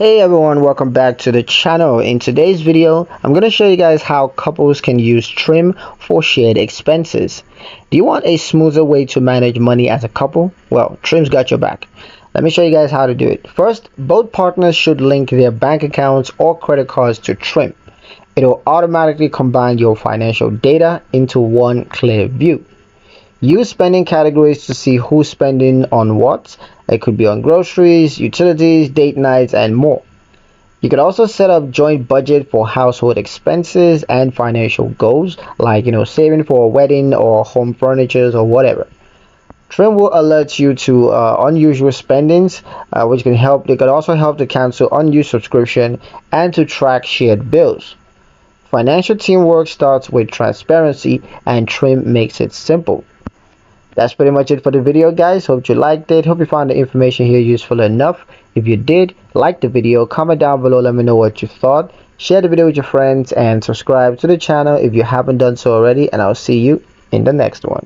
Hey everyone, welcome back to the channel. In today's video, I'm going to show you guys how couples can use Trim for shared expenses. Do you want a smoother way to manage money as a couple? Well, Trim's got your back. Let me show you guys how to do it. First, both partners should link their bank accounts or credit cards to Trim. It will automatically combine your financial data into one clear view. Use spending categories to see who's spending on what. It could be on groceries, utilities, date nights, and more. You could also set up joint budget for household expenses and financial goals, like saving for a wedding or home furnitures or whatever. Trim will alert you to unusual spendings, which can help. They could also help to cancel unused subscription and to track shared bills. Financial teamwork starts with transparency, and Trim makes it simple. That's pretty much it for the video, guys. Hope you liked it. Hope you found the information here useful enough. If you did, like the video, comment down below, let me know what you thought. Share the video with your friends and subscribe to the channel if you haven't done so already, and I'll see you in the next one.